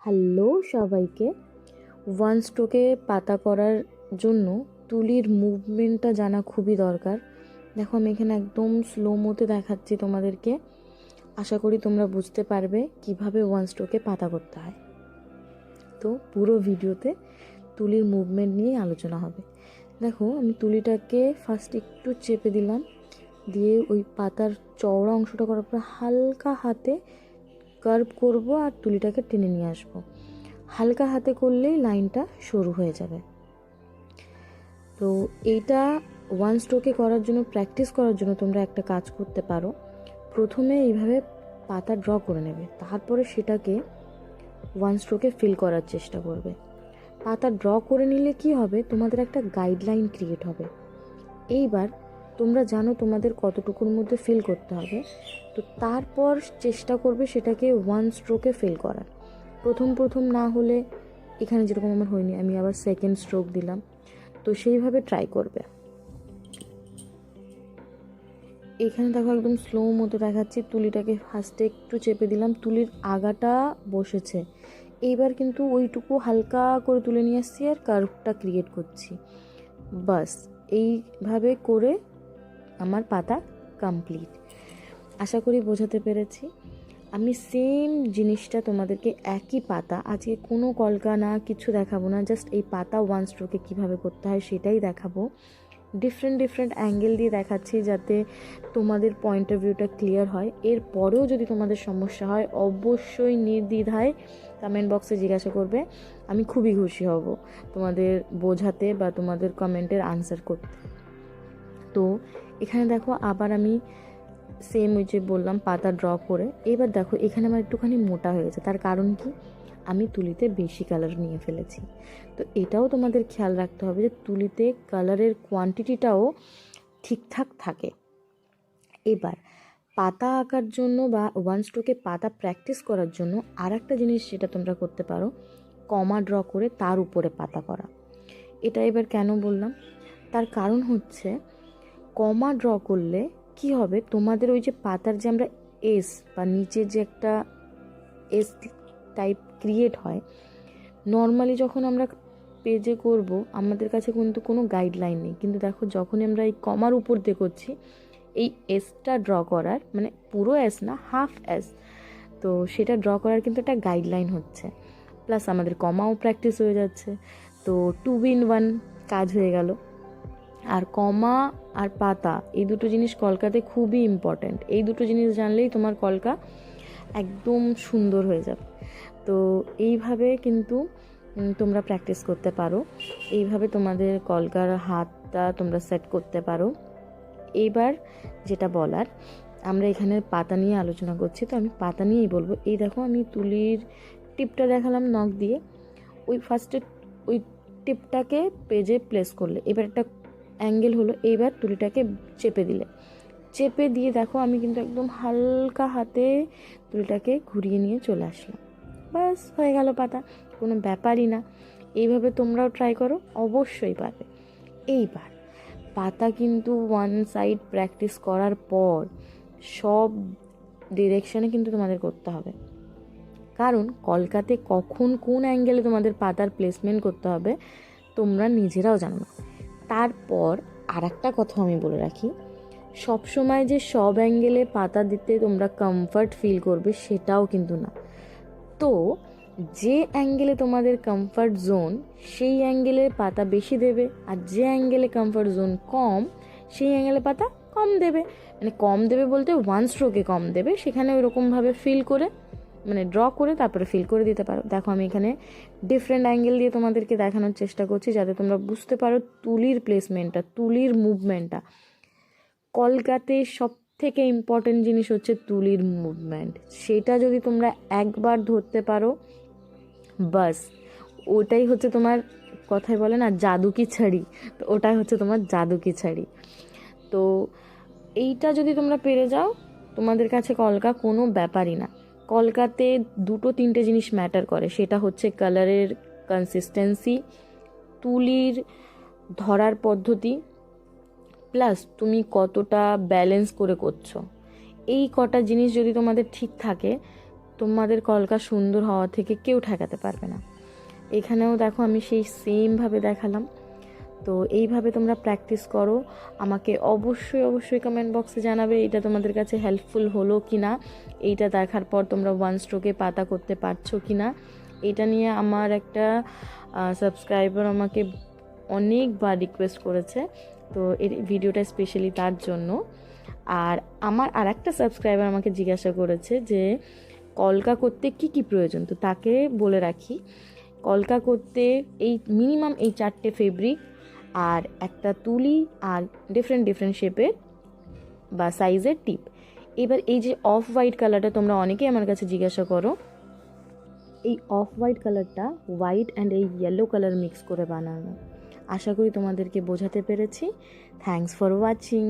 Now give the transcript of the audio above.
Hello সবাইকে। One স্ট্রোকে পাতা করার জন্য তুলির মুভমেন্টটা জানা খুবই দরকার। দেখো আমি এখানে একদম স্লো মোতে দেখাচ্ছি তোমাদেরকে। আশা করি তোমরা বুঝতে পারবে কিভাবে ওয়ান স্ট্রোকে পাতা করতে হয়। তো পুরো ভিডিওতে তুলির মুভমেন্ট নিয়ে আলোচনা হবে। দেখো আমি তুলিটাকে ফার্স্ট একটু চেপে দিলাম, দিয়ে ওই পাতার চওড়া অংশটা করার পর হালকা হাতে কার্ভ করব আর তুলিটাকে টেনে নিয়ে আসবো। হালকা হাতে করলেই লাইনটা সরু হয়ে যাবে। তো এইটা ওয়ান স্ট্রোকে করার জন্য, প্র্যাকটিস করার জন্য তোমরা একটা কাজ করতে পারো। প্রথমে এইভাবে পাতা ড্র করে নেবে, তারপরে সেটাকে ওয়ান স্ট্রোকে ফিল করার চেষ্টা করবে। পাতা ড্র করে নিলে কি হবে, তোমাদের একটা গাইডলাইন ক্রিয়েট হবে। এইবার তোমরা জানো তোমাদের কতটুকুর মধ্যে ফিল করতে হবে, তো তারপর চেষ্টা করবে সেটাকে ওয়ান স্ট্রোকে ফিল করার। প্রথম না হলে, এখানে যেরকম আমার হয়নি, আমি আবার সেকেন্ড স্ট্রোক দিলাম, তো সেইভাবে ট্রাই করবে। এখানে দেখো একদম স্লো মতো দেখাচ্ছি, তুলিটাকে ফার্স্টে একটু চেপে দিলাম, তুলির আগাটা বসেছে। এইবার কিন্তু ওইটুকু হালকা করে তুলে নিয়ে আসছি আর কার্ভটা ক্রিয়েট করছি। বাস এইভাবে করে আমার পাতা কমপ্লিট। আশা করি বোঝাতে পেরেছি। আমি সেম জিনিসটা তোমাদেরকে, একই পাতা, আজকে কোনো কলকা না কিছু দেখাবো না, জাস্ট এই পাতা ওয়ান স্ট্রোকে কীভাবে করতে হয় সেটাই দেখাবো। ডিফারেন্ট অ্যাঙ্গেল দিয়ে দেখাচ্ছি যাতে তোমাদের পয়েন্ট অফ ভিউটা ক্লিয়ার হয়। এরপরেও যদি তোমাদের সমস্যা হয় অবশ্যই নির্দ্বিধায় কমেন্ট বক্সে জিজ্ঞাসা করবে, আমি খুবই খুশি হব তোমাদের বোঝাতে বা তোমাদের কমেন্টের আনসার করতে। তো এখানে দেখো আবার আমি সেম ওই যে বললাম পাতা ড্র করে, এবার দেখো এখানে আমার একটুখানি মোটা হয়ে গেছে। তার কারণ কি, আমি তুলিতে বেশি কালার নিয়ে ফেলেছি। তো এটাও তোমাদের খেয়াল রাখতে হবে যে তুলিতে কালারের কোয়ান্টিটিটাও ঠিকঠাক থাকে। এবার পাতা আঁকার জন্য বা ওয়ান স্ট্রোকে পাতা প্র্যাকটিস করার জন্য আর একটা জিনিস যেটা তোমরা করতে পারো, কমা ড্র করে তার উপরে পাতা করা। এটা এবার কেন বললাম, তার কারণ হচ্ছে কমা ড্র করলে কি হবে, তোমাদের ওই যে পাতার যে আমরা এস বা নিচে যে একটা এস টাইপ ক্রিয়েট হয়, নর্মালি যখন আমরা পেজে করব আমাদের কাছে কিন্তু কোনো গাইডলাইন নেই, কিন্তু দেখো যখনই আমরা এই কমার উপর দিয়ে করছি, এই এসটা ড্র করার, মানে পুরো এস না, হাফ এস, তো সেটা ড্র করার কিন্তু একটা গাইডলাইন হচ্ছে, প্লাস আমাদের কমাও প্র্যাকটিস হয়ে যাচ্ছে। তো 2 in 1 কাজ হয়ে গেল। আর কমা আর পাতা এই দুটো জিনিস কলকাতে খুবই ইম্পর্ট্যান্ট। এই দুটো জিনিস জানলেই তোমার কলকা একদম সুন্দর হয়ে যাবে। তো এইভাবে কিন্তু তোমরা প্র্যাকটিস করতে পারো, এইভাবে তোমাদের কলকার হাতটা তোমরা সেট করতে পারো। এইবার যেটা বলার, আমরা এখানে পাতা নিয়ে আলোচনা করছি, তো আমি পাতা নিয়েই বলবো। এই দেখো আমি তুলির টিপটা দেখালাম নখ দিয়ে, ওই ফার্স্টে ওই টিপটাকে পেজে প্লেস করলে এবার একটা অ্যাঙ্গেল হলো। এইবার তুলিটাকে চেপে দিলে, চেপে দিয়ে দেখো আমি কিন্তু একদম হালকা হাতে তুলিটাকে ঘুরিয়ে নিয়ে চলে আসলাম। ব্যাস হয়ে গেল পাতা, কোনো ব্যাপারই না। এইভাবে তোমরাও ট্রাই করো, অবশ্যই পারবে। এইবার পাতা কিন্তু ওয়ান সাইড প্র্যাকটিস করার পর সব ডিরেকশানে কিন্তু তোমাদের করতে হবে, কারণ কলকাতে কখন কোন অ্যাঙ্গেলে তোমাদের পাতার প্লেসমেন্ট করতে হবে তোমরা নিজেরাও জানো না। তারপর আর একটা কথা আমি বলে রাখি, সবসময় যে সব অ্যাঙ্গেলে পাতা দিতে তোমরা কমফর্ট ফিল করবে সেটাও কিন্তু না। তো যে অ্যাঙ্গেলে তোমাদের কমফর্ট জোন সেই অ্যাঙ্গেলে পাতা বেশি দেবে, আর যে অ্যাঙ্গেলে কমফর্ট জোন কম সেই অ্যাঙ্গেলে পাতা কম দেবে। মানে কম দেবে বলতে ওয়ান স্ট্রোকে কম দেবে, সেখানে ওইরকমভাবে ফিল করে, মানে ড্র করে তারপরে ফিল করে দিতে পারো। দেখো আমি এখানে ডিফারেন্ট অ্যাঙ্গেল দিয়ে তোমাদেরকে দেখানোর চেষ্টা করছি যাতে তোমরা বুঝতে পারো তুলির প্লেসমেন্টটা, তুলির মুভমেন্টটা। কলকাতে সব থেকে ইম্পর্টেন্ট জিনিস হচ্ছে তুলির মুভমেন্ট। সেটা যদি তোমরা একবার ধরতে পারো, বাস ওটাই হচ্ছে তোমার, কথায় বলে না জাদু কি ছাড়ি, তো ওটাই হচ্ছে তোমার জাদু কি ছাড়ি। তো এইটা যদি তোমরা পেরে যাও, তোমাদের কাছে কলকা কোনো ব্যাপারই না। কলকাতে 2-3টে জিনিস ম্যাটার করে, সেটা হচ্ছে কালারের কনসিস্টেন্সি, তুলির ধরার পদ্ধতি, প্লাস তুমি কতটা ব্যালেন্স করে করছো। এই কটা জিনিস যদি তোমাদের ঠিক থাকে, তোমাদের কলকা সুন্দর হওয়া থেকে কেউ ঠেকাতে পারবে না। এখানেও দেখো আমি সেই সেমভাবে দেখালাম। তো এইভাবে তোমরা প্র্যাকটিস করো। আমাকে অবশ্যই অবশ্যই কমেন্ট বক্সে জানাবে এটা তোমাদের কাছে হেল্পফুল হলো কি না, এইটা দেখার পর তোমরা ওয়ান স্ট্রোকে পাতা করতে পারছো কি না। এটা নিয়ে আমার একটা সাবস্ক্রাইবার আমাকে অনেকবার রিকোয়েস্ট করেছে, তো এই ভিডিওটা স্পেশালি তার জন্য। আর আমার আর একটা সাবস্ক্রাইবার আমাকে জিজ্ঞাসা করেছে যে কলকা করতে কি কি প্রয়োজন। তো তাকে বলে রাখি, কলকা করতে এই মিনিমাম এই 4টে ফেব্রিক আর একটা তুলি আর ডিফারেন্ট ডিফারেন্ট শেপের বা সাইজের টিপ। এবার এই যে অফ হোয়াইট কালারটা তোমরা অনেকেই আমার কাছে জিজ্ঞাসা করো, এই অফ হোয়াইট কালারটা হোয়াইট অ্যান্ড এই ইয়েলো কালার মিক্স করে বানানো। আশা করি তোমাদেরকে বোঝাতে পেরেছি। Thanks for watching.